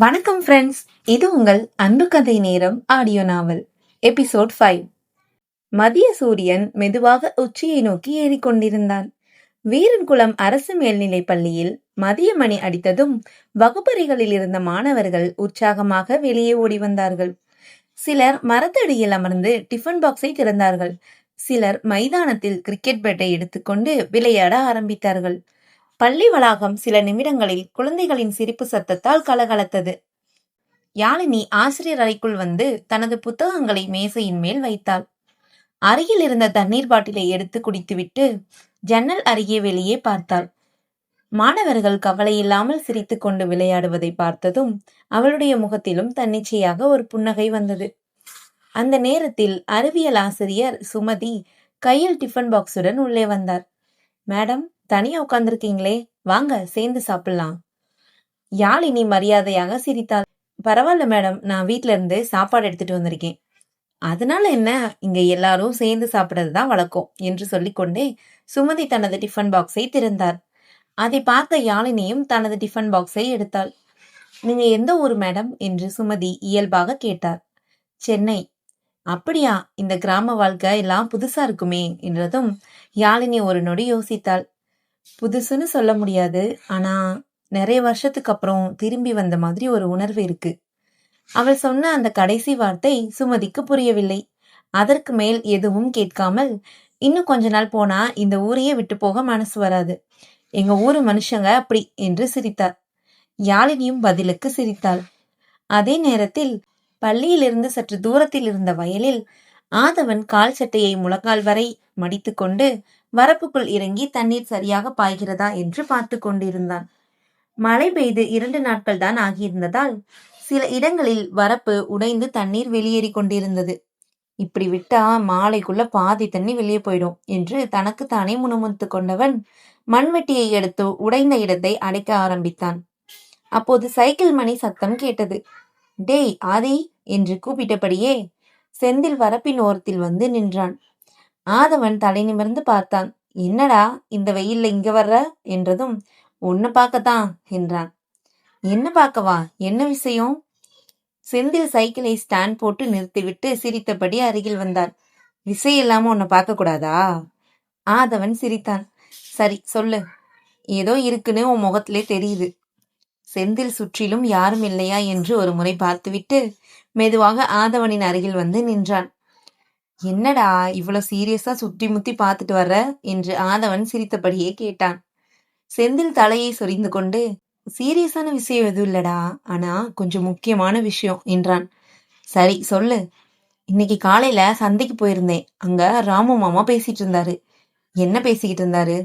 வணக்கம் ஃப்ரெண்ட்ஸ், இது உங்கள் அன்பு கதை நேரம் ஆடியோ நாவல் எபிசோட் 5. மதிய சூரியன் மெதுவாக உச்சியை நோக்கி ஏறிக்கொண்டிருந்தான். வீரன்குளம் அரசு மேல்நிலைப் பள்ளியில் மதிய மணி அடித்ததும் வகுப்பறைகளில் இருந்த மாணவர்கள் உற்சாகமாக வெளியே ஓடி வந்தார்கள். சிலர் மரத்தடியில் அமர்ந்து டிஃபன் பாக்ஸை திறந்தார்கள். சிலர் மைதானத்தில் கிரிக்கெட் பேட்டை எடுத்துக்கொண்டு விளையாட ஆரம்பித்தார்கள். பள்ளி வளாகம் சில நிமிடங்களில் குழந்தைகளின் சிரிப்பு சத்தத்தால் கலகலத்தது. யாழினி ஆசிரியர் அறைக்குள் வந்து தனது புத்தகங்களை மேசையின் மேல் வைத்தாள். அருகில் இருந்த தண்ணீர் பாட்டிலை எடுத்து குடித்துவிட்டு ஜன்னல் அருகே வெளியே பார்த்தாள். மாணவர்கள் கவலையில்லாமல் சிரித்துக் கொண்டு விளையாடுவதை பார்த்ததும் அவளுடைய முகத்திலும் தன்னிச்சையாக ஒரு புன்னகை வந்தது. அந்த நேரத்தில் அறிவியல் ஆசிரியர் சுமதி கையில் டிஃபன் பாக்ஸுடன் உள்ளே வந்தார். மேடம், தனியா உட்கார்ந்துருக்கீங்களே, வாங்க சேர்ந்து சாப்பிடலாம். யாழினி மரியாதையாக சிரித்தாள். பரவாயில்ல மேடம், நான் வீட்ல இருந்து சாப்பாடு எடுத்துட்டு வந்திருக்கேன். அதனால என்ன, இங்க எல்லாரும் சேர்ந்து சாப்பிடுறதுதான் வழக்கம் என்று சொல்லிக்கொண்டே சுமதி தனது டிஃபன் பாக்ஸை திறந்தார். அதை பார்த்த யாழினியும் தனது டிஃபன் பாக்ஸை எடுத்தாள். நீங்க எந்த ஊர் மேடம் என்று சுமதி இயல்பாக கேட்டார். சென்னை. அப்படியா, இந்த கிராம வாழ்க்கை எல்லாம் புதுசா இருக்குமே என்றதும் யாழினி ஒரு நொடி யோசித்தாள். புதுசுன்னு சொல்ல முடியாது, ஆனா நிறைய வருஷத்துக்கு அப்புறம் திரும்பி வந்த மாதிரி ஒரு உணர்வு இருக்கு. அவள் சொன்ன அந்த கடைசி வார்த்தை சுமதிக்கு புரியவில்லை. அதற்கு மேல் எதுவும் கேட்காமல், இன்னும் கொஞ்ச நாள் போனா இந்த ஊரையே விட்டு போக மனசு வராது, எங்க ஊரு மனுஷங்க அப்படி என்று சிரித்தார். யாழினியும் பதிலுக்கு சிரித்தாள். அதே நேரத்தில் பள்ளியிலிருந்து சற்று தூரத்தில் இருந்த வயலில் ஆதவன் கால் சட்டையை முழங்கால் வரை மடித்து கொண்டு வரப்புக்குள் இறங்கி தண்ணீர் சரியாக பாய்கிறதா என்று பார்த்து கொண்டிருந்தான். மழை பெய்து 2 நாட்கள் தான் ஆகியிருந்ததால் சில இடங்களில் வரப்பு உடைந்து தண்ணீர் வெளியேறி கொண்டிருந்தது. இப்படி விட்டா மாலைக்குள்ள பாதி தண்ணி வெளியே போயிடும் என்று தனக்கு தானே முணுமுணுத்து கொண்டவன் மண்வெட்டியை எடுத்து உடைந்த இடத்தை அடைக்க ஆரம்பித்தான். அப்போது சைக்கிள் மணி சத்தம் கேட்டது. டேய் ஆதி என்று கூப்பிட்டபடியே செந்தில் வரப்பின் ஓரத்தில் வந்து நின்றான். ஆதவன் தலை நிமிர்ந்து பார்த்தான். என்னடா இந்த வெயில்ல இங்க வர்ற என்றதும், உன்னை பார்க்கத்தான் என்றான். என்ன பார்க்கவா, என்ன விஷயம்? செந்தில் சைக்கிளை ஸ்டாண்ட் போட்டு நிறுத்திவிட்டு சிரித்தபடி அருகில் வந்தான். விஷயம் இல்லாம உன்னை பார்க்க கூடாதா? ஆதவன் சிரித்தான். சரி சொல்லு, ஏதோ இருக்குன்னு உன் முகத்திலே தெரியுது. செந்தில் சுற்றிலும் யாரும் இல்லையா என்று ஒரு முறை பார்த்துவிட்டு மெதுவாக ஆதவனின் அருகில் வந்து நின்றான். என்னடா இவ்வளவு சீரியஸா சுற்றி முத்தி பார்த்துட்டு வர்ற என்று ஆதவன் சிரித்தபடியே கேட்டான். செந்தில் தலையை சொரிந்து கொண்டு, சீரியஸான விஷயம் எதுவும் இல்லடா, ஆனா கொஞ்சம் முக்கியமான விஷயம் என்றான். சரி சொல்லு. இன்னைக்கு காலையில சந்தைக்கு போயிருந்தேன். அங்க ராமு மாமா பேசிட்டு இருந்தாரு. என்ன பேசிக்கிட்டு இருந்தாரு?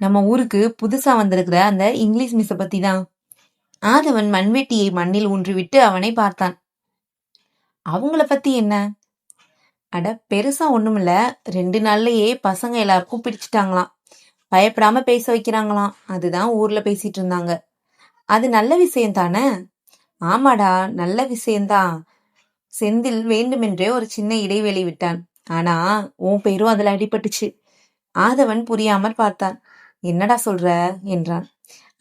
நம்ம ஊருக்கு புதுசா வந்திருக்கிற அந்த இங்கிலீஷ் மிஸ்ஸ பத்தி தான். ஆதவன் மண்வெட்டியை மண்ணில் ஊன்றிவிட்டு அவனை பார்த்தான். அவங்கள பத்தி என்ன? அட பெருசா ஒண்ணுமில்ல, 2 நாள்லயே பசங்க எல்லாருக்கும் பிடிச்சிட்டாங்களாம். பயப்படாம பேச வைக்கிறாங்களாம். அதுதான் ஊர்ல பேசிட்டு இருந்தாங்க. அது நல்ல விஷயம் தானே? ஆமாடா, நல்ல விஷயம்தான். செந்தில் வேண்டுமென்றே ஒரு சின்ன இடைவெளி விட்டான். ஆனா உன் பேரும் அதுல அடிபட்டுச்சு. ஆதவன் புரியாமற் பார்த்தான். என்னடா சொல்ற என்றான்.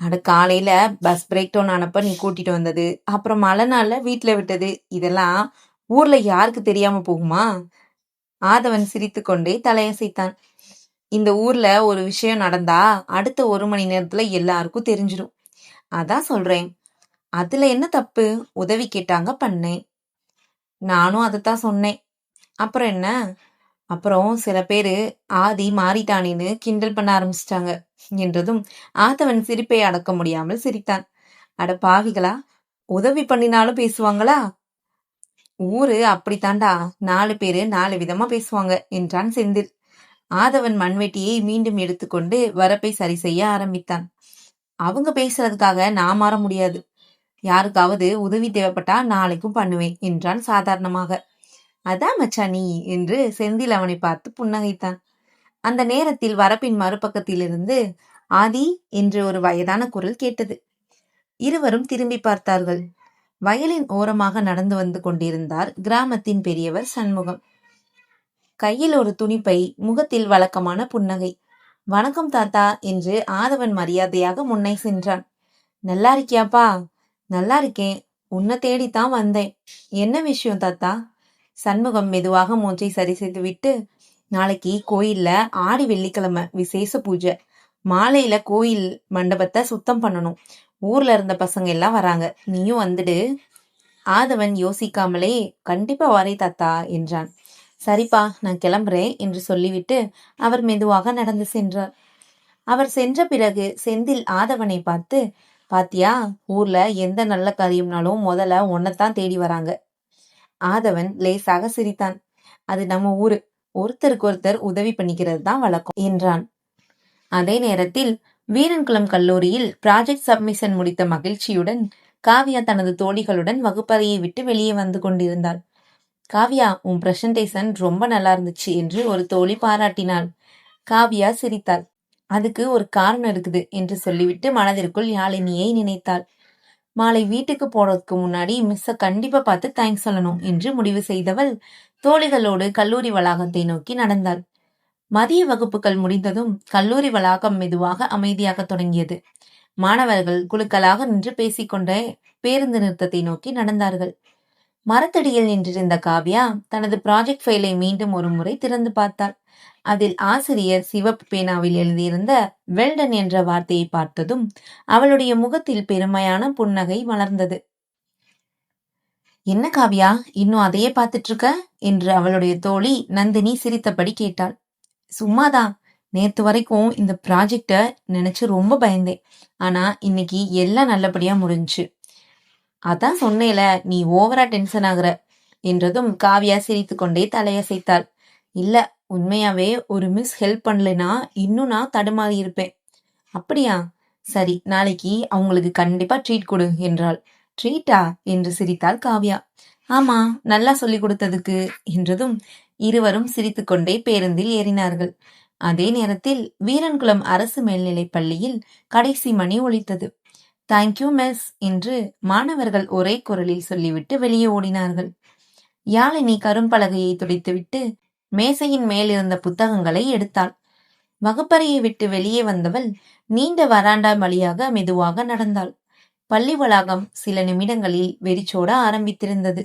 அட காலையில பஸ் பிரேக் டவுன் ஆனப்ப நீ கூட்டிட்டு வந்தது, அப்புறம் மழை நாள்ல வீட்டுல விட்டது, இதெல்லாம் ஊர்ல யாருக்கு தெரியாம போகுமா? ஆதவன் சிரித்து கொண்டே தலையசைத்தான். இந்த ஊர்ல ஒரு விஷயம் நடந்தா அடுத்த 1 மணி நேரத்துல எல்லாருக்கும் தெரிஞ்சிடும். அதான் சொல்றேன். அதுல என்ன தப்பு? உதவி கேட்டாங்க, பண்ணேன். நானும் அதைத்தான் சொன்னேன். அப்புறம் என்ன? அப்புறம் சில பேரு ஆதி மாறிட்டானேன்னு கிண்டல் பண்ண ஆரம்பிச்சிட்டாங்க என்றதும் ஆதவன் சிரிப்பை அடக்க முடியாமல் சிரித்தான். அட பாவிகளா, உதவி பண்ணினாலும் பேசுவாங்களா? ஊரு அப்படித்தாண்டா, 4 பேரு 4 விதமா பேசுவாங்க என்றான் செந்தில். ஆதவன் மண்வெட்டியை மீண்டும் எடுத்துக்கொண்டு வரப்பை சரி செய்ய ஆரம்பித்தான். அவங்க பேசுறதுக்காக நான் மாற முடியாது. யாருக்காவது உதவி தேவைப்பட்டா நாளைக்கும் பண்ணுவேன் என்றான் சாதாரணமாக. அதான் மச்சா நீ என்று செந்தில் அவனை பார்த்து புன்னகைத்தான். அந்த நேரத்தில் வரப்பின் மறுபக்கத்திலிருந்து ஆதி என்று ஒரு வயதான குரல் கேட்டது. இருவரும் திரும்பி பார்த்தார்கள். வயலின் ஓரமாக நடந்து வந்து கொண்டிருந்தார் கிராமத்தின் பெரியவர் சண்முகம். கையில் ஒரு துணிப்பை, முகத்தில் வழக்கமான புன்னகை. வணக்கம் தாத்தா என்று ஆதவன் மரியாதையாக முன்னே சென்றான். நல்லா இருக்கியாப்பா? நல்லா இருக்கேன். உன்னை தேடித்தான் வந்தேன். என்ன விஷயம் தாத்தா? சண்முகம் மெதுவாக மூச்சை சரி செய்து விட்டு, நாளைக்கு கோயில்ல ஆடி வெள்ளிக்கிழமை விசேஷ பூஜை. மாலையில கோயில் மண்டபத்தை சுத்தம் பண்ணணும். ஊர்ல இருந்த பசங்க எல்லாம் வராங்க, நீயும் வந்துடு. ஆதவன் யோசிக்காமலே கண்டிப்பா வரே தாத்தா என்றான். சரிப்பா, நான் கிளம்புறேன் என்று சொல்லிவிட்டு அவர் மெதுவாக நடந்து சென்றார். அவர் சென்ற பிறகு செந்தில் ஆதவனை பார்த்து, பாத்தியா, ஊர்ல எந்த நல்ல காரியம்னாலும் முதல்ல உன்னைத்தான் தேடி வராங்க. ஆதவன் லேசாக சிரித்தான். அது நம்ம ஊரு, ஒருத்தருக்கு ஒருத்தர் உதவி பண்ணிக்கிறது தான் வழக்கம் என்றான். அதே நேரத்தில் வீரன்குளம் கல்லூரியில் ப்ராஜெக்ட் சப்மிஷன் முடித்த மகிழ்ச்சியுடன் காவ்யா தனது தோழிகளுடன் வகுப்பறையை விட்டு வெளியே வந்து கொண்டிருந்தாள். காவ்யா, உன் பிரசன்டேஷன் ரொம்ப நல்லா இருந்துச்சு என்று ஒரு தோழி பாராட்டினாள். காவ்யா சிரித்தாள். அதுக்கு ஒரு காரணம் இருக்குது என்று சொல்லிவிட்டு மனதிற்குள் யாழினியை நினைத்தாள். மாலை வீட்டுக்கு போறதுக்கு முன்னாடி மிஸ்ஸ கண்டிப்பா பார்த்து தேங்க்ஸ் சொல்லணும் என்று முடிவு செய்தவள் தோழிகளோடு கல்லூரி வளாகத்தை நோக்கி நடந்தாள். மதிய வகுப்புகள் முடிந்ததும் கல்லூரி வளாகம் மெதுவாக அமைதியாக தொடங்கியது. மாணவர்கள் குழுக்களாக நின்று பேசிக்கொண்டே பேருந்து நிறுத்தத்தை நோக்கி நடந்தார்கள். மரத்தடியில் நின்றிருந்த காவ்யா தனது ப்ராஜெக்ட் ஃபைலை மீண்டும் ஒரு முறை திறந்து பார்த்தாள். அதில் ஆசிரியர் சிவப்பு பேனாவில் எழுதியிருந்த வெல்டன் என்ற வார்த்தையை பார்த்ததும் அவளுடைய முகத்தில் பெருமையான புன்னகை மலர்ந்தது. என்ன காவ்யா, இன்னும் அதையே பார்த்துட்டு இருக்க என்று அவளுடைய தோழி நந்தினி சிரித்தபடி கேட்டாள். சும்மாதான், நேத்து வரைக்கும் இந்த ப்ராஜெக்ட நினைச்சு ரொம்ப பயந்தேன். ஆனா இன்னைக்கு எல்லாம் நல்லபடியா முடிஞ்சு. அதான் சொன்னேல, நீ ஓவரா டென்ஷன் ஆகுற என்றதும் காவ்யா சிரித்து கொண்டே தலையசைத்தாள். இல்ல, உண்மையாவே ஒரு மிஸ் ஹெல்ப் பண்ணலைன்னா இன்னும் நான் தடுமாறி இருப்பேன். அப்படியா, சரி, நாளைக்கு அவங்களுக்கு கண்டிப்பா ட்ரீட் கொடு என்றாள். ட்ரீட்டா என்று சிரித்தாள் காவ்யா. ஆமா, நல்லா சொல்லி கொடுத்ததுக்கு என்றதும் இருவரும் சிரித்துக்கொண்டே பேருந்தில் ஏறினார்கள். அதே நேரத்தில் வீரன்குளம் அரசு மேல்நிலைப் பள்ளியில் கடைசி மணி ஒலித்தது. தேங்க்யூ மிஸ் என்று மாணவர்கள் ஒரே குரலில் சொல்லிவிட்டு வெளியே ஓடினார்கள். யாழினி கரும்பலகையை துடைத்துவிட்டு மேசையின் மேலிருந்த புத்தகங்களை எடுத்தாள். வகுப்பறையை விட்டு வெளியே வந்தவள் நீண்ட வராண்டா வழியாக மெதுவாக நடந்தாள். பள்ளி வளாகம் சில நிமிடங்களில் வெறிச்சோட ஆரம்பித்திருந்தது.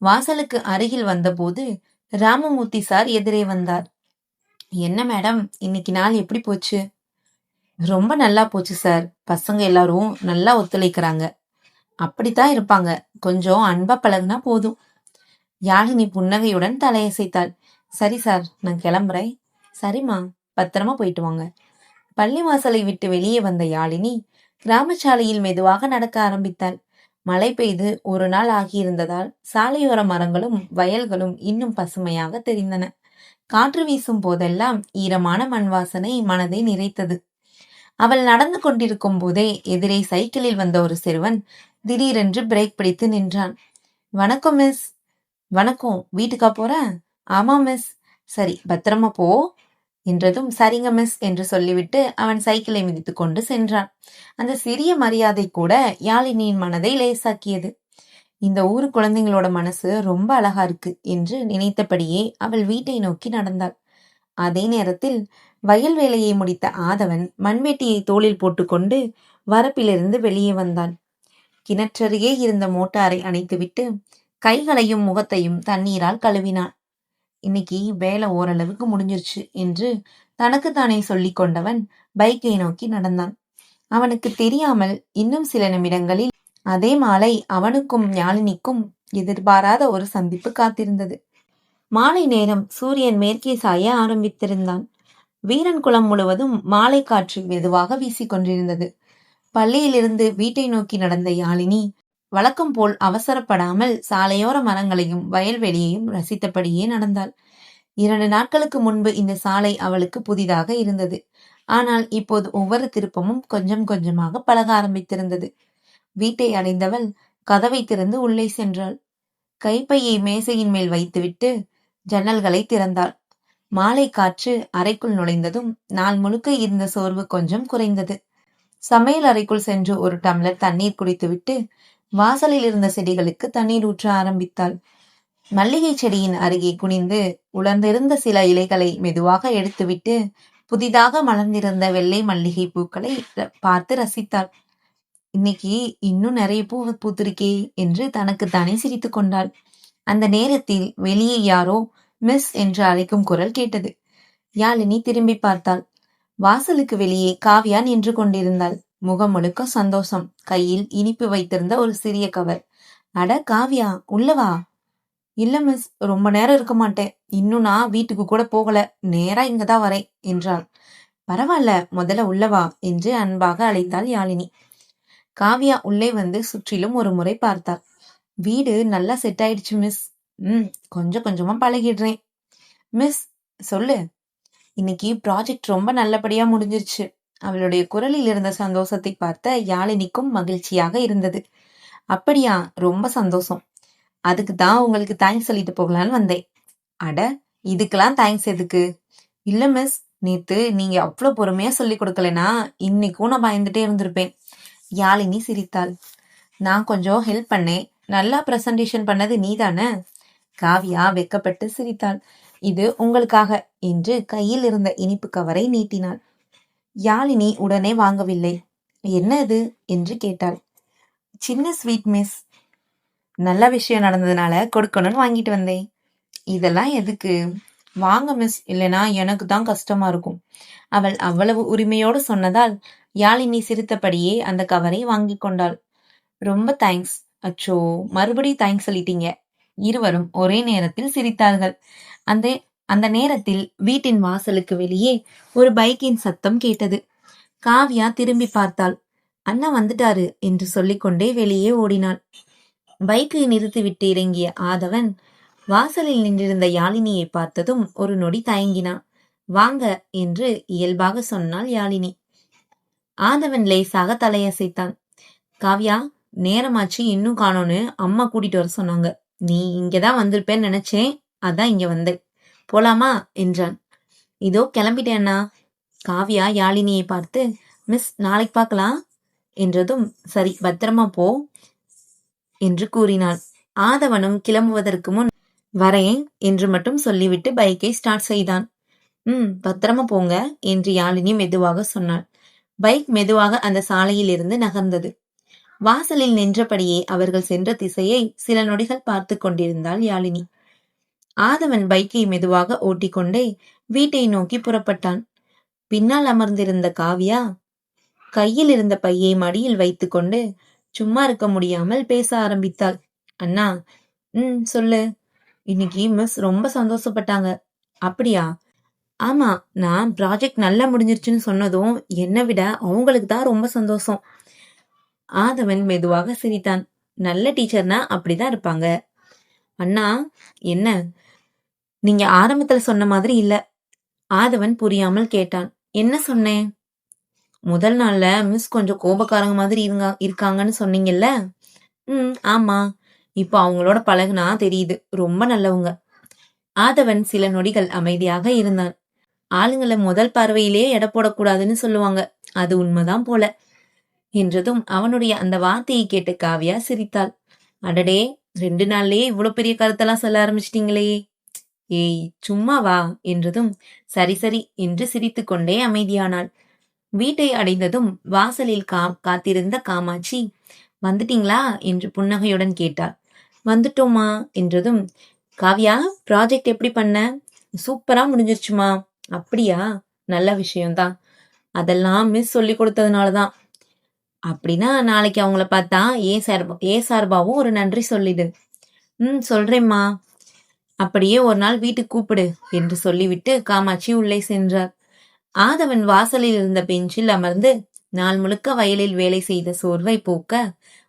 வாசலுக்கு அருகில் வந்தபோது ராமமூர்த்தி சார் எதிரே வந்தார். என்ன மேடம், இன்னைக்கு நாள் எப்படி போச்சு? ரொம்ப நல்லா போச்சு சார். பசங்க எல்லாரும் நல்லா ஒத்துழைக்கிறாங்க. அப்படித்தான் இருப்பாங்க, கொஞ்சம் அன்பா பழகுனா போதும். யாழினி புன்னகையுடன் தலையசைத்தாள். சரி சார், நான் கிளம்புறேன். சரிம்மா, பத்திரமா போயிட்டு வாங்க. பள்ளி வாசலை விட்டு வெளியே வந்த யாழினி கிராமச்சாலையில் மெதுவாக நடக்க ஆரம்பித்தாள். மழை பெய்து ஒரு நாள் ஆகியிருந்ததால் சாலையோர மரங்களும் வயல்களும் இன்னும் பசுமையாக தெரிந்தன. காற்று வீசும் போதெல்லாம் ஈரமான மண் வாசனை மனதை நிறைத்தது. அவள் நடந்து கொண்டிருக்கும் போதே எதிரே சைக்கிளில் வந்த ஒரு சிறுவன் திடீரென்று பிரேக் பிடித்து நின்றான். வணக்கம் மிஸ். வணக்கம், வீட்டுக்கா போற? ஆமா மிஸ். சரி, பத்திரமா போ என்றதும் சரிங்க மிஸ் என்று சொல்லிவிட்டு அவன் சைக்கிளை மிதித்து கொண்டு சென்றான். அந்த சிறிய மரியாதை கூட யாழினியின் மனதை லேசாக்கியது. இந்த ஊரு குழந்தைங்களோட மனசு ரொம்ப அழகா இருக்கு என்று நினைத்தபடியே அவள் வீட்டை நோக்கி நடந்தாள். அதே நேரத்தில் வயல் வேலையை முடித்த ஆதவன் மண்வெட்டியை தோளில் போட்டுக்கொண்டு வரப்பிலிருந்து வெளியே வந்தான். கிணற்றருகே இருந்த மோட்டாரை அணைத்துவிட்டு கைகளையும் முகத்தையும் தண்ணீரால் கழுவினான். இன்னைக்கு வேலை ஓரளவுக்கு முடிஞ்சிருச்சு என்று தனக்குத்தானே சொல்லி கொண்டவன் பைக்கை நோக்கி நடந்தான். அவனுக்கு தெரியாமல் இன்னும் சில நிமிடங்களில் அதே மாலை அவனுக்கும் யாழினிக்கும் எதிர்பாராத ஒரு சந்திப்பு காத்திருந்தது. மாலை நேரம் சூரியன் மேற்கே சாய ஆரம்பித்திருந்தான். வீரன்குளம் முழுவதும் மாலை காற்று மெதுவாக வீசிக்கொண்டிருந்தது. பள்ளியிலிருந்து வீட்டை நோக்கி நடந்த யாழினி வழக்கம் போல் அவசரப்படாமல் சாலையோர மரங்களையும் வயல்வெளியையும் ரசித்தபடியே நடந்தாள். 2 நாட்களுக்கு முன்பு இந்த சாலை அவளுக்கு புதிதாக இருந்தது. ஆனால் இப்போது ஒவ்வொரு திருப்பமும் கொஞ்சம் கொஞ்சமாக பழக ஆரம்பித்திருந்தது. வீட்டை அடைந்தவள் கதவை திறந்து உள்ளே சென்றாள். கைப்பையை மேசையின் மேல் வைத்துவிட்டு ஜன்னல்களை திறந்தாள். மாலை காற்று அறைக்குள் நுழைந்ததும் நாள் முழுக்க இருந்த சோர்வு கொஞ்சம் குறைந்தது. சமையல் அறைக்குள் சென்று ஒரு டம்ளர் தண்ணீர் குடித்துவிட்டு வாசலில் இருந்த செடிகளுக்கு தண்ணீர் ஊற்ற ஆரம்பித்தாள். மல்லிகை செடியின் அருகே குனிந்து உலர்ந்திருந்த சில இலைகளை மெதுவாக எடுத்துவிட்டு புதிதாக மலர்ந்திருந்த வெள்ளை மல்லிகை பூக்களை பார்த்து ரசித்தாள். இன்னைக்கு இன்னும் நிறைய பூ பூத்திருக்கே என்று தனக்குத்தானே சிரித்துக் கொண்டாள். அந்த நேரத்தில் வெளியே யாரோ மிஸ் என்று அழைக்கும் குரல் கேட்டது. யாழினி திரும்பி பார்த்தாள். வாசலுக்கு வெளியே காவ்யா நின்று கொண்டிருந்தாள். முகம் முழுக்க சந்தோஷம். கையில் இனிப்பு வைத்திருந்த ஒரு சிறிய கவர். அட காவ்யா, உள்ளவா? இல்ல மிஸ், ரொம்ப நேரம் இருக்க மாட்டேன். இன்னும் நான் வீட்டுக்கு கூட போகல. நேரா இங்கதான் வரேன் என்றாள். பரவாயில்ல, முதல்ல உள்ளவா என்று அன்பாக அழைத்தாள் யாழினி. காவ்யா உள்ளே வந்து சுற்றிலும் ஒரு முறை பார்த்தாள். வீடு நல்லா செட் ஆயிடுச்சு மிஸ். கொஞ்சம் கொஞ்சமா பழகிடுறேன். மிஸ், சொல்லு. இன்னைக்கு ப்ராஜெக்ட் ரொம்ப நல்லபடியா முடிஞ்சிருச்சு. அவளுடைய குரலில் இருந்த சந்தோஷத்தை பார்த்த யாழினிக்கும் மகிழ்ச்சியாக இருந்தது. அப்படியா, ரொம்ப சந்தோஷம். அதுக்கு தான் உங்களுக்கு தேங்க்ஸ் சொல்லிட்டு போகலான்னு வந்தேன். அட, இதுக்கெல்லாம் தேங்க்ஸ் எதுக்கு? இல்ல மிஸ், நேத்து நீங்க அவ்வளவு பொறுமையா சொல்லி கொடுக்கலனா இன்னைக்கும் நான் பயந்துட்டே இருந்திருப்பேன். யாழினி சிரித்தாள். நான் கொஞ்சம் ஹெல்ப் பண்ணேன். நல்லா பிரசன்டேஷன் பண்ணது நீதானே? காவ்யா வெக்கப்பட்டு சிரித்தாள். இது உங்களுக்காக என்று கையில் இருந்த இனிப்பு கவரை நீட்டினாள். யாழினி உடனே வாங்கவில்லை. என்ன இது என்று கேட்டாள். சின்ன ஸ்வீட் மிஸ். நல்ல விஷயம் நடந்ததுனால கொடுக்கணும்னு வாங்கிட்டு வந்தேன். இதெல்லாம் எதுக்கு? வாங்க மிஸ், இல்லைனா எனக்கு தான் கஷ்டமா இருக்கும். அவள் அவ்வளவு உரிமையோடு சொன்னதால் யாழினி சிரித்தபடியே அந்த கவரை வாங்கி கொண்டாள். ரொம்ப தேங்க்ஸ். அச்சோ, மறுபடியும் தேங்க்ஸ் சொல்லிட்டீங்க. இருவரும் ஒரே நேரத்தில் சிரித்தார்கள். அந்த அந்த நேரத்தில் வீட்டின் வாசலுக்கு வெளியே ஒரு பைக்கின் சத்தம் கேட்டது. காவ்யா திரும்பி பார்த்தாள். அண்ணா வந்துட்டாரு என்று சொல்லிக்கொண்டே வெளியே ஓடினாள். பைக்கை நிறுத்திவிட்டு இறங்கிய ஆதவன் வாசலில் நின்றிருந்த யாழினியை பார்த்ததும் ஒரு நொடி தயங்கினான். வாங்க என்று இயல்பாக சொன்னாள் யாழினி. ஆதவன் லேசாக தலையசைத்தான். காவ்யா, நேரமாச்சு, இன்னும் காணோன்னு அம்மா கூட்டிட்டு வர சொன்னாங்க. நீ இங்கதான் வந்திருப்பேன்னு நினைச்சேன், அதான் இங்க வந்தேன். போலாமா என்றான். இதோ கிளம்பிட்டேன்னா. காவ்யா யாழினியை பார்த்து, மிஸ், நாளைக்கு பார்க்கலாம் என்றதும், சரி, பத்திரமா போ என்று கூறினாள். ஆதவனும் கிளம்புவதற்கு முன் வரேன் என்று மட்டும் சொல்லிவிட்டு பைக்கை ஸ்டார்ட் செய்தான். பத்திரமா போங்க என்று யாழினி மெதுவாக சொன்னாள். பைக் மெதுவாக அந்த சாலையில் இருந்து நகர்ந்தது. வாசலில் நின்றபடியே அவர்கள் சென்ற திசையை சில நொடிகள் பார்த்து கொண்டிருந்தாள் யாழினி. ஆதவன் பைக்கை மெதுவாக ஓட்டிக்கொண்டே வீட்டை நோக்கி புறப்பட்டான். பின்னால் அமர்ந்திருந்த காவ்யா கையில் இருந்த பையை மடியில் வைத்துக்கொண்டு சும்மா இருக்க முடியாமல் பேச ஆரம்பித்தாள். அண்ணா. சொல்லு. இன்னைக்கு மிஸ் ரொம்ப சந்தோஷப்பட்டாங்க. அப்படியா? ஆமா, நான் ப்ராஜெக்ட் நல்லா முடிஞ்சிருச்சுன்னு சொன்னதும் என்னை விட அவங்களுக்கு தான் ரொம்ப சந்தோஷம். ஆதவன் மெதுவாக சிரித்தான். நல்ல டீச்சர்னா அப்படிதான் இருப்பாங்க. அண்ணா. என்ன? நீங்க ஆரம்பத்துல சொன்ன மாதிரி இல்ல. ஆதவன் புரியாமல் கேட்டான். என்ன சொன்னேன்? முதல் நாள்ல மிஸ் கொஞ்சம் கோபக்காரங்க மாதிரி இருக்காங்கன்னு சொன்னீங்கல்ல? ஆமா. இப்போ அவங்களோட பழகுனா தெரியுது, ரொம்ப நல்லவங்க. ஆதவன் சில நொடிகள் அமைதியாக இருந்தான். ஆளுங்களை முதல் பார்வையிலேயே எடை போடக்கூடாதுன்னு சொல்லுவாங்க, அது உண்மைதான் போல என்றதும் அவனுடைய அந்த வார்த்தையை கேட்டு காவ்யா சிரித்தாள். அடடே, 2 நாள்லயே இவ்வளவு பெரிய கருத்தெல்லாம் சொல்ல ஆரம்பிச்சிட்டீங்களே. ஏய், சும்மா வா என்றதும் சரி சரி என்று சிரித்து கொண்டே அமைதியானாள். வீட்டை அடைந்ததும் வாசலில் காத்திருந்த காமாட்சி, வந்துட்டீங்களா என்று புன்னகையுடன் கேட்டாள். வந்துட்டோமா என்றதும், காவ்யா, ப்ராஜெக்ட் எப்படி பண்ண? சூப்பரா முடிஞ்சிருச்சுமா. அப்படியா? நல்ல விஷயம்தான். அதெல்லாம் மிஸ் சொல்லி கொடுத்ததுனாலதான். அப்படின்னா நாளைக்கு அவங்கள பார்த்தா ஏ சார்பாவும் ஒரு நன்றி சொல்லிடு. சொல்றேம்மா. அப்படியே ஒரு நாள் வீட்டுக்கு கூப்பிடு என்று சொல்லிவிட்டு காமாட்சி உள்ளே சென்றார். ஆதவன் வாசலில் இருந்த பெஞ்சில் அமர்ந்து நாள் முழுக்க வயலில் வேலை செய்த சோர்வை போக்க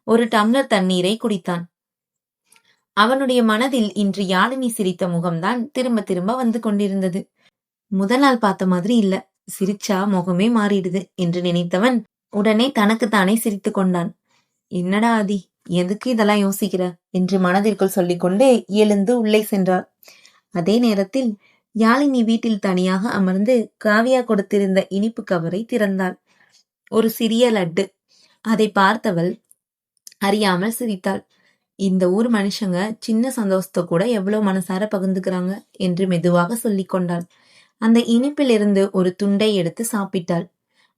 ஒரு டம்ளர் தண்ணீரை குடித்தான். அவனுடைய மனதில் இன்று யாழினி சிரித்த முகம்தான் திரும்ப திரும்ப வந்து கொண்டிருந்தது. முதல் நாள் பார்த்த மாதிரி இல்ல, சிரிச்சா முகமே மாறிடுது என்று நினைத்தவன் உடனே தனக்குத்தானே சிரித்து கொண்டான். என்னடா ஆதி, எதுக்கு இதெல்லாம் யோசிக்கிற என்று மனதிற்குள் சொல்லிக்கொண்டே எழுந்து உள்ளே சென்றார். அதே நேரத்தில் யாழினி வீட்டில் தனியாக அமர்ந்து காவ்யா கொடுத்திருந்த இனிப்பு கவரை திறந்தாள். ஒரு சிறிய லட்டு. அதை பார்த்தவள் அறியாமல் சிரித்தாள். இந்த ஊர் மனுஷங்க சின்ன சந்தோஷத்தை கூட எவ்வளவு மனசார பகிர்ந்துக்கிறாங்க என்று மெதுவாக சொல்லிக் கொண்டாள். அந்த இனிப்பிலிருந்து ஒரு துண்டை எடுத்து சாப்பிட்டாள்.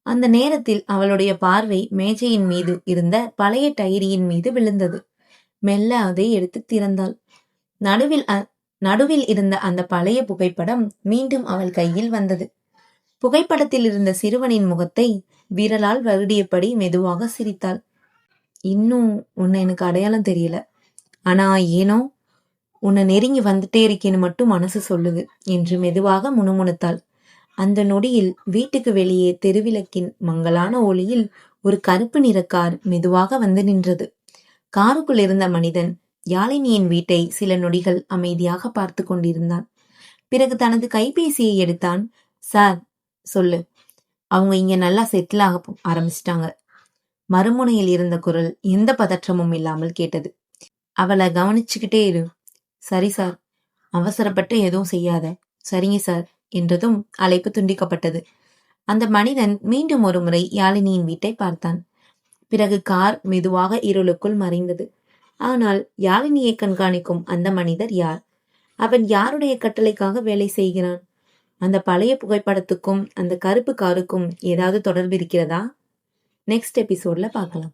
அந்த நேரத்தில் அவளுடைய பார்வை மேஜையின் மீது இருந்த பழைய டைரியின் மீது விழுந்தது. மெல்ல அதை எடுத்து திறந்தாள். நடுவில் இருந்த அந்த பழைய புகைப்படம் மீண்டும் அவள் கையில் வந்தது. புகைப்படத்தில் இருந்த சிறுவனின் முகத்தை விரலால் வருடியபடி மெதுவாக சிரித்தாள். இன்னும் உன்னை எனக்கு அடையாளம் தெரியல, ஆனா ஏனோ உன்னை நெருங்கி வந்துட்டே இருக்கேன்னு மட்டும் மனசு சொல்லுது என்று மெதுவாக முணுமுணுத்தாள். அந்த நொடியில் வீட்டுக்கு வெளியே தெருவிளக்கின் மங்கலான ஒளியில் ஒரு கருப்பு நிற கார் மெதுவாக வந்து நின்றது. காருக்குள் இருந்த மனிதன் யாழினியின் வீட்டை சில நொடிகள் அமைதியாக பார்த்து கொண்டிருந்தான். பிறகு தனது கைபேசியை எடுத்தான். சார், சொல்லு. அவங்க இங்க நல்லா செட்டில் ஆக ஆரம்பிச்சிட்டாங்க. மறுமுனையில் இருந்த குரல் எந்த பதற்றமும் இல்லாமல் கேட்டது. அவளை கவனிச்சுக்கிட்டே இரு. சரி சார். அவசரப்பட்டு எதுவும் செய்யாத. சரிங்க சார் என்றதும் அழைப்பு துண்டிக்கப்பட்டது. அந்த மனிதன் மீண்டும் ஒரு முறை யாழினியின் வீட்டை பார்த்தான். பிறகு கார் மெதுவாக இருளுக்குள் மறைந்தது. ஆனால் யாழினியை கண்காணிக்கும் அந்த மனிதர் யார்? அவன் யாருடைய கட்டளைக்காக வேலை செய்கிறான்? அந்த பழைய புகைப்படத்துக்கும் அந்த கருப்பு காருக்கும் ஏதாவது தொடர்பு இருக்கிறதா? நெக்ஸ்ட் எபிசோட்ல பார்க்கலாம்.